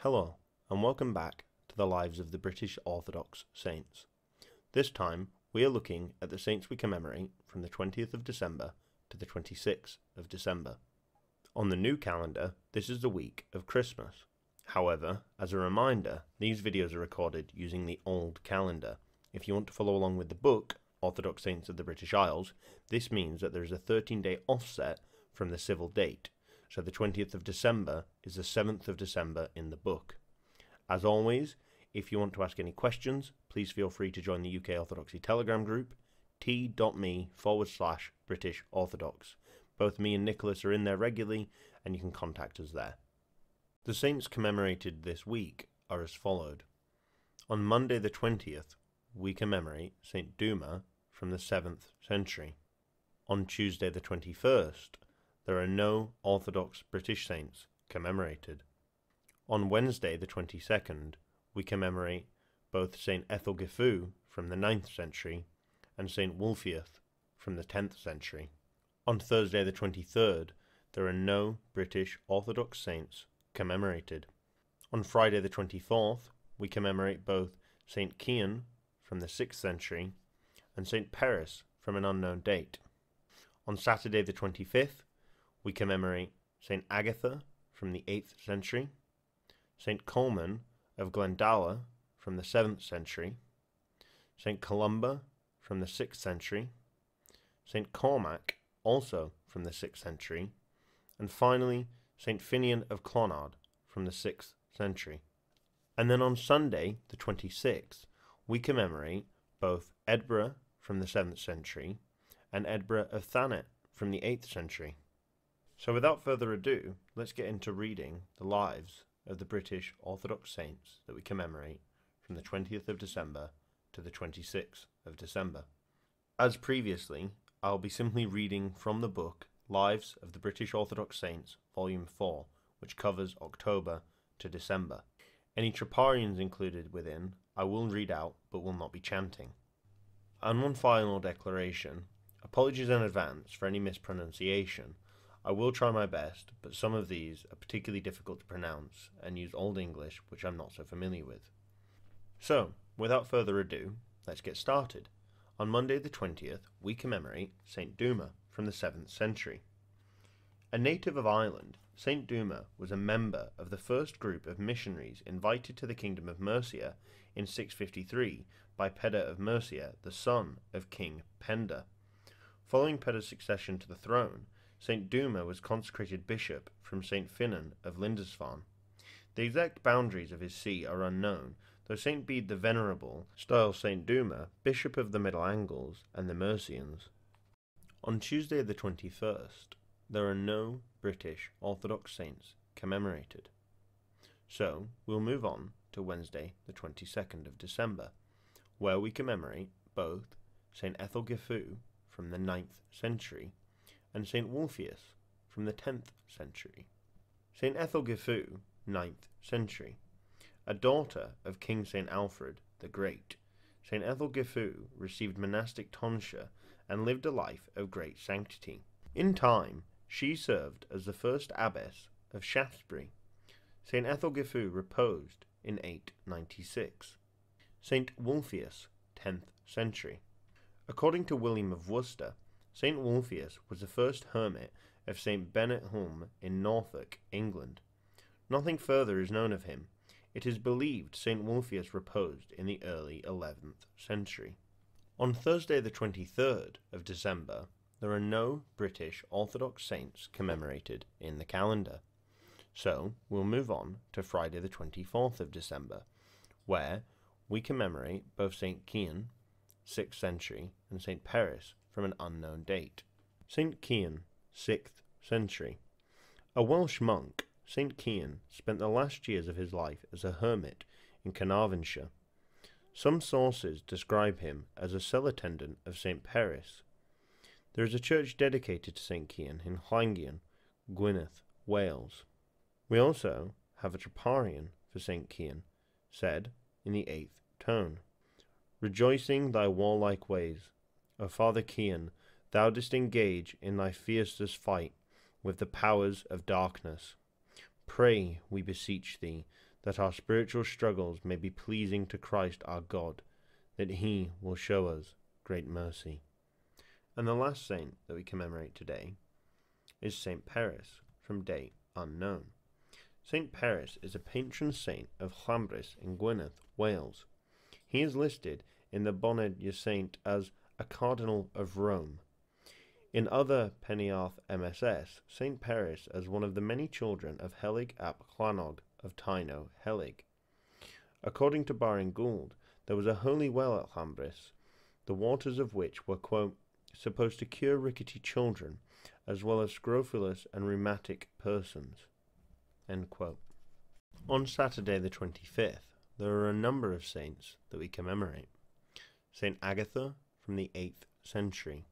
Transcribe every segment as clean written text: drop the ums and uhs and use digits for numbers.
Hello, and welcome back to the lives of the British Orthodox saints. This time, we are looking at the saints we commemorate from the 20th of December to the 26th of December. On the new calendar, this is the week of Christmas. However, as a reminder, these videos are recorded using the old calendar. If you want to follow along with the book, Orthodox Saints of the British Isles, this means that there is a 13-day offset from the civil date. So the 20th of December is the 7th of December in the book. As always, if you want to ask any questions, please feel free to join the UK Orthodoxy Telegram group, t.me/British Orthodox. Both me and Nicholas are in there regularly, and you can contact us there. The saints commemorated this week are as followed. On Monday the 20th, we commemorate Saint Duma from the 7th century. On Tuesday the 21st, there are no Orthodox British saints commemorated. On Wednesday the 22nd, we commemorate both Saint Ethel Gefu from the 9th century and Saint Wolfies from the 10th century. On Thursday the 23rd, there are no British Orthodox saints commemorated. On Friday the 24th, we commemorate both Saint Cian from the 6th century and Saint Paris from an unknown date. On Saturday the 25th, we commemorate Saint Agatha from the 8th century, Saint Coleman of Glendale from the 7th century, Saint Columba from the 6th century, Saint Cormack also from the 6th century, and finally Saint Finnean of Clonard from the 6th century. And then on Sunday, the 26th, we commemorate both Edinburgh from the 7th century and Edinburgh of Thana from the 8th century. So without further ado, let's get into reading the lives of the British Orthodox saints that we commemorate from the 20th of December to the 26th of December. As previously, I'll be simply reading from the book Lives of the British Orthodox Saints, Volume 4, which covers October to December. Any troparions included within I will read out, but will not be chanting. And one final declaration. Apologies in advance for any mispronunciation. I will try my best, but some of these are particularly difficult to pronounce and use Old English, which I'm not so familiar with. So, without further ado, let's get started. On Monday the 20th, we commemorate Saint Duma from the 7th century. A native of Ireland, Saint Duma was a member of the first group of missionaries invited to the Kingdom of Mercia in 653 by Peder of Mercia, the son of King Penda. Following Peder's succession to the throne, Saint Duma was consecrated bishop from Saint Finnean of Lindisfarne. The exact boundaries of his see are unknown, though Saint Bede the Venerable styles Saint Duma bishop of the Middle Angles and the Mercians. On Tuesday the 21st, there are no British Orthodox saints commemorated. So, we'll move on to Wednesday the 22nd of December, where we commemorate both Saint Ethel Gefu from the 9th century and Saint Wolfies from the 10th century. Saint Ethel Gefu, 9th century. A daughter of King Saint Alfred the Great, Saint Ethel Gefu received monastic tonsure and lived a life of great sanctity. In time, she served as the first abbess of Shaftesbury. Saint Ethel Gefu reposed in 896. Saint Wolfies, 10th century. According to William of Worcester, Saint Wolfies was the first hermit of Saint Bennet Hulme in Norfolk, England. Nothing further is known of him. It is believed Saint Wolfies reposed in the early 11th century. On Thursday the 23rd of December, there are no British Orthodox saints commemorated in the calendar. So, we'll move on to Friday the 24th of December, where we commemorate both Saint Cian, 6th century, and Saint Paris from an unknown date. Saint Cian, 6th century. A Welsh monk, Saint Cian spent the last years of his life as a hermit in Carnarvonshire. Some sources describe him as a cell attendant of Saint Paris. There is a church dedicated to Saint Cian in Llangian, Gwynedd, Wales. We also have a troparion for St. Cian, said in the 8th tone, "Rejoicing thy warlike ways, O Father Cian, thou didst engage in thy fiercest fight with the powers of darkness. Pray, we beseech thee, that our spiritual struggles may be pleasing to Christ our God, that he will show us great mercy." And the last saint that we commemorate today is St. Peris, from date unknown. St. Peris is a patron saint of Llanbris in Gwynedd, Wales. He is listed in the Boned Saint as a Cardinal of Rome. In other Peniarth MSS, St. Peris as one of the many children of Helig ap Llanog of Tyno, Helig. According to Baring Gould, there was a holy well at Llanbris, the waters of which were, quote, supposed to cure rickety children, as well as scrofulous and rheumatic persons, end quote. On Saturday the 25th, there are a number of saints that we commemorate. St. Agatha from the 8th century,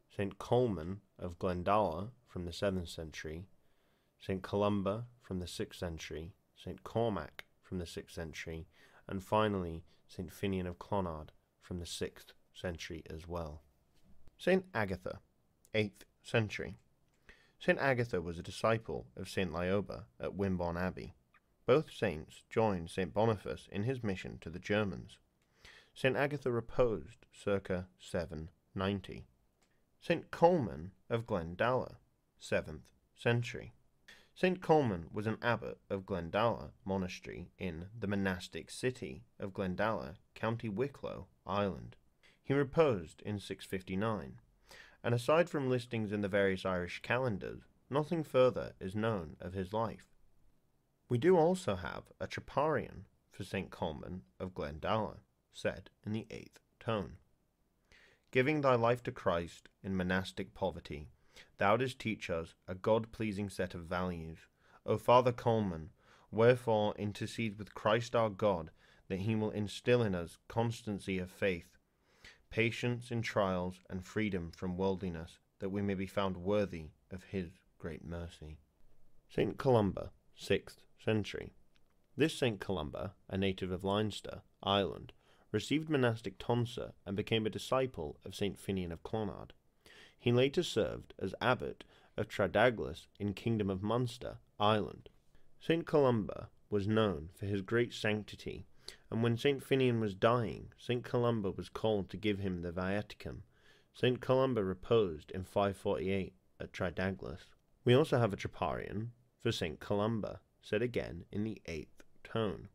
St. Coleman of Glendale from the 7th century, St. Columba from the 6th century, St. Cormack from the 6th century, and finally St. Finnean of Clonard from the 6th century as well. St. Agatha, 8th century. St. Agatha was a disciple of St. Lioba at Wimborne Abbey. Both saints joined St. Boniface in his mission to the Germans. St. Agatha reposed circa 790. St. Coleman of Glendale, 7th century. St. Coleman was an abbot of Glendale Monastery in the monastic city of Glendale, County Wicklow, Ireland. He reposed in 659, and aside from listings in the various Irish calendars, nothing further is known of his life. We do also have a troparion for St. Coleman of Glendale, said in the 8th tone. Giving thy life to Christ in monastic poverty, thou didst teach us a God-pleasing set of values. O Father Coleman, wherefore intercede with Christ our God, that he will instill in us constancy of faith, patience in trials, and freedom from worldliness, that we may be found worthy of his great mercy. St. Columba, 6th century. This St. Columba, a native of Leinster, Ireland, received monastic tonsure and became a disciple of St. Finnean of Clonard. He later served as abbot of Tredaglus in Kingdom of Munster, Ireland. St. Columba was known for his great sanctity, and when St. Finnean was dying, St. Columba was called to give him the viaticum. St. Columba reposed in 548 at Tredaglus. We also have a troparion for St. Columba, said again in the 8th tone.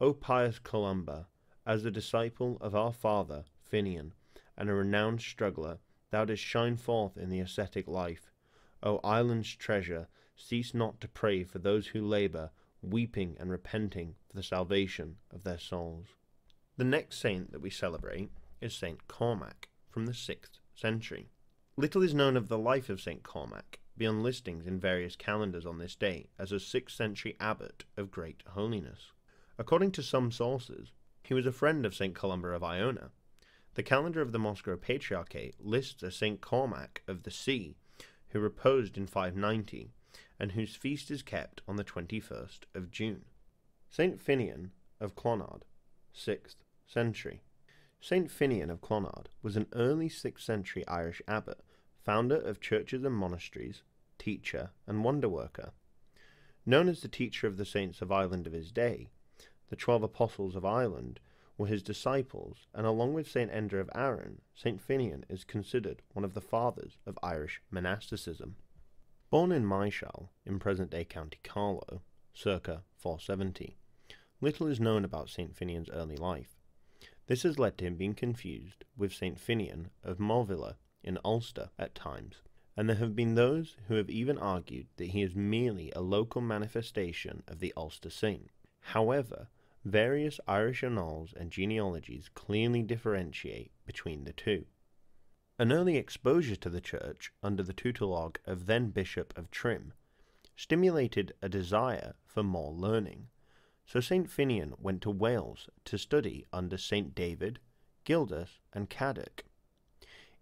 O pious Columba, as the disciple of our father Finnean, and a renowned struggler, thou didst shine forth in the ascetic life. O island's treasure, cease not to pray for those who labour, weeping and repenting for the salvation of their souls. The next saint that we celebrate is St. Cormac, from the 6th century. Little is known of the life of St. Cormac, beyond listings in various calendars on this day as a 6th century abbot of great holiness. According to some sources, he was a friend of St. Columba of Iona. The calendar of the Moscow Patriarchate lists a St. Cormac of the Sea, who reposed in 590, and whose feast is kept on the 21st of June. St. Finnean of Clonard, 6th century. St. Finnean of Clonard was an early 6th century Irish abbot, founder of churches and monasteries, teacher and wonder-worker. Known as the teacher of the saints of Ireland of his day, the 12 apostles of Ireland were his disciples, and along with St. Enda of Arran, St. Finnean is considered one of the fathers of Irish monasticism. Born in Maeshall, in present-day County Carlow, circa 470, little is known about St. Finnean's early life. This has led to him being confused with St. Finnean of Morvilla in Ulster at times, and there have been those who have even argued that he is merely a local manifestation of the Ulster saint. However, various Irish annals and genealogies clearly differentiate between the two. An early exposure to the church under the tutelage of then Bishop of Trim stimulated a desire for more learning, so St. Finnean went to Wales to study under St. David, Gildas, and Caddoc.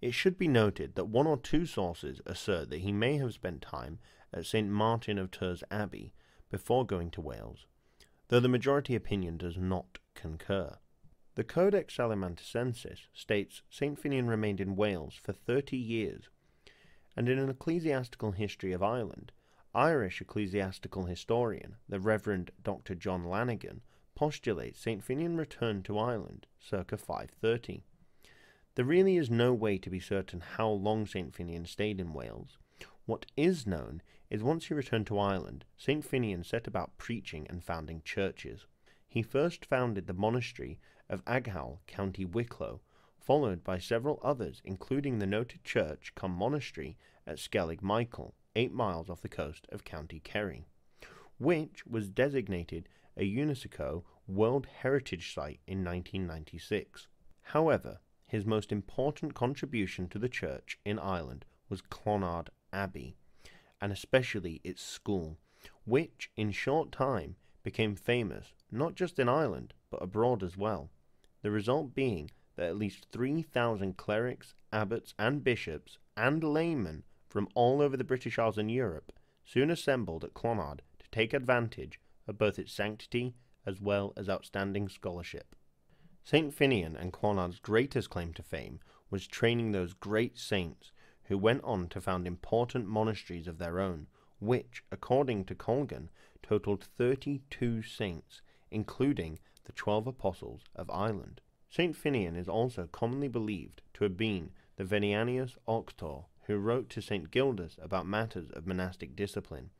It should be noted that one or two sources assert that he may have spent time at St. Martin of Tours Abbey, before going to Wales, though the majority opinion does not concur. The Codex Alimentensis states St. Finnean remained in Wales for 30 years, and in an ecclesiastical history of Ireland, Irish ecclesiastical historian, the Reverend Dr. John Lanigan, postulates St. Finnean returned to Ireland circa 530. There really is no way to be certain how long St. Finnean stayed in Wales. What is known is once he returned to Ireland, St. Finnean set about preaching and founding churches. He first founded the monastery of Aghal, County Wicklow, followed by several others, including the noted church cum monastery at Skellig Michael, 8 miles off the coast of County Kerry, which was designated a UNESCO World Heritage Site in 1996. However, his most important contribution to the church in Ireland was Clonard Abbey, and especially its school, which in short time became famous not just in Ireland but abroad as well, the result being that at least 3,000 clerics, abbots and bishops and laymen from all over the British Isles and Europe soon assembled at Clonard to take advantage of both its sanctity as well as outstanding scholarship. St. Finnean and Clonard's greatest claim to fame was training those great saints who went on to found important monasteries of their own, which, according to Colgan, totaled 32 saints, including the 12 apostles of Ireland. St. Finnean is also commonly believed to have been the Venianius Auctor who wrote to St. Gildas about matters of monastic discipline,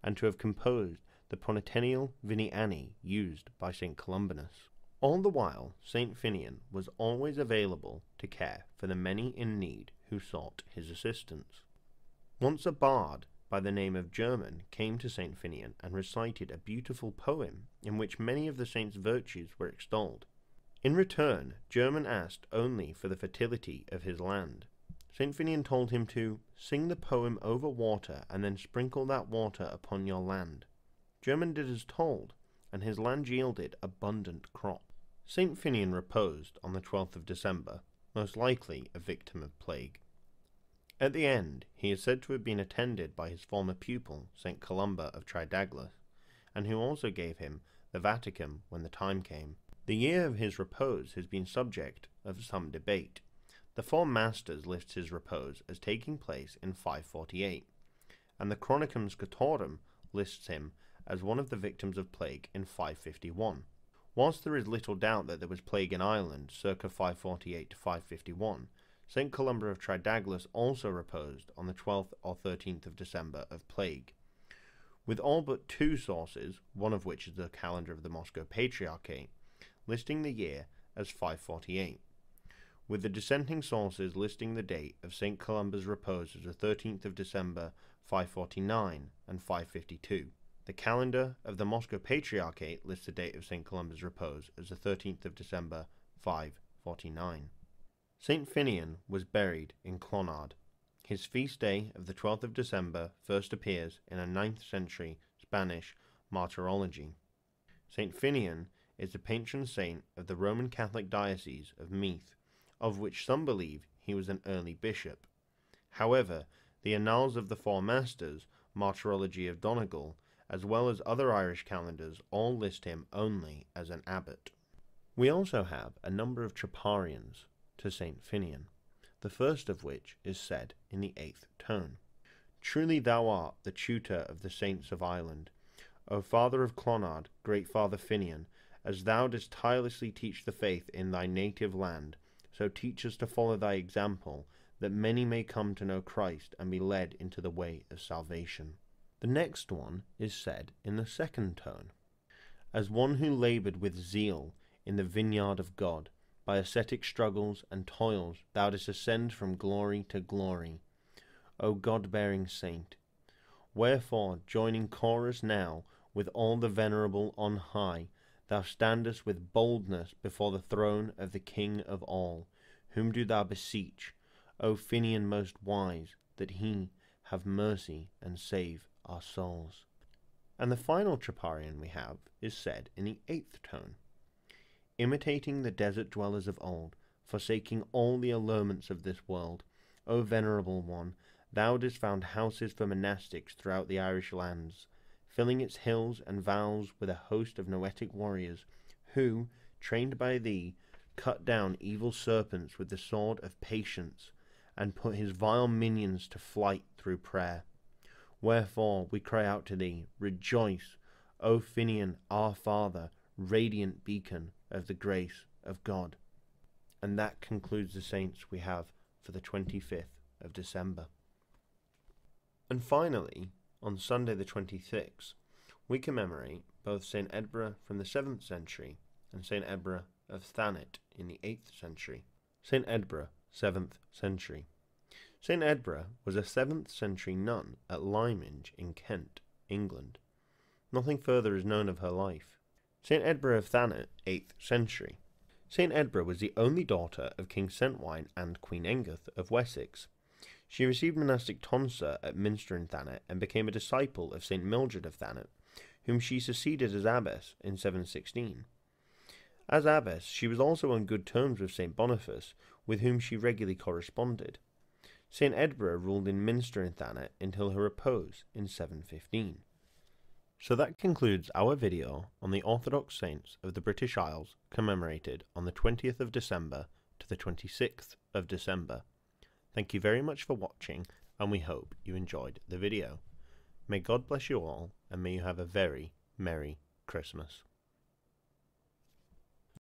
and to have composed the Pronotennial Viniani used by St. Columbanus. All the while, St. Finnean was always available to care for the many in need who sought his assistance. Once a bard by the name of German came to St. Finnean and recited a beautiful poem in which many of the saint's virtues were extolled. In return, German asked only for the fertility of his land. St. Finnean told him to sing the poem over water and then sprinkle that water upon your land. German did as told, and his land yielded abundant crop. St. Finnean reposed on the 12th of December, most likely a victim of plague. At the end, he is said to have been attended by his former pupil, St. Columba of Tridaglis, and who also gave him the Vaticum when the time came. The year of his repose has been subject of some debate. The Four Masters lists his repose as taking place in 548, and the Chronicum Scotorum lists him as one of the victims of plague in 551. Whilst there is little doubt that there was plague in Ireland circa 548 to 551, St. Columba of Tridaglis also reposed on the 12th or 13th of December of plague. With all but 2 sources, one of which is the calendar of the Moscow Patriarchate, listing the year as 548, with the dissenting sources listing the date of St. Columba's repose as the 13th of December 549 and 552. The calendar of the Moscow Patriarchate lists the date of St. Columba's repose as the 13th of December 549. St. Finnean was buried in Clonard. His feast day of the 12th of December first appears in a 9th century Spanish martyrology. St. Finnean is the patron saint of the Roman Catholic Diocese of Meath, of which some believe he was an early bishop. However, the Annals of the Four Masters, Martyrology of Donegal, as well as other Irish calendars, all list him only as an abbot. We also have a number of troparions to St. Finnean, the first of which is said in the 8th tone. Truly thou art the tutor of the saints of Ireland, O Father of Clonard, great Father Finnean, as thou didst tirelessly teach the faith in thy native land, so teach us to follow thy example, that many may come to know Christ and be led into the way of salvation. The next one is said in the 2nd tone. As one who laboured with zeal in the vineyard of God, by ascetic struggles and toils thou didst ascend from glory to glory, O God-bearing saint. Wherefore, joining chorus now with all the venerable on high, thou standest with boldness before the throne of the King of all, whom do thou beseech, O Finnean most wise, that he have mercy and save our souls. And the final troparion we have is said in the 8th tone. Imitating the desert dwellers of old, forsaking all the allurements of this world, O venerable one, thou didst found houses for monastics throughout the Irish lands, filling its hills and vales with a host of noetic warriors, who, trained by thee, cut down evil serpents with the sword of patience, and put his vile minions to flight through prayer. Wherefore we cry out to thee, rejoice, O Finnean, our Father, radiant beacon of the grace of God. And that concludes the saints we have for the 25th of December. And finally, on Sunday the 26th, we commemorate both St. Edbra from the 7th century and St. Edbra of Thanet in the 8th century. St. Edbra, 7th century. St. Edbra was a 7th century nun at Lyminge in Kent, England. Nothing further is known of her life. St. Edbra of Thanet, 8th century. St. Edbra was the only daughter of King Centwine and Queen Engeth of Wessex. She received monastic tonsure at Minster in Thanet and became a disciple of St. Mildred of Thanet, whom she succeeded as abbess in 716. As abbess, she was also on good terms with St. Boniface, with whom she regularly corresponded. St. Edbra ruled in Minster in Thanet until her repose in 715. So that concludes our video on the Orthodox saints of the British Isles commemorated on the 20th of December to the 26th of December. Thank you very much for watching, and we hope you enjoyed the video. May God bless you all, and may you have a very Merry Christmas.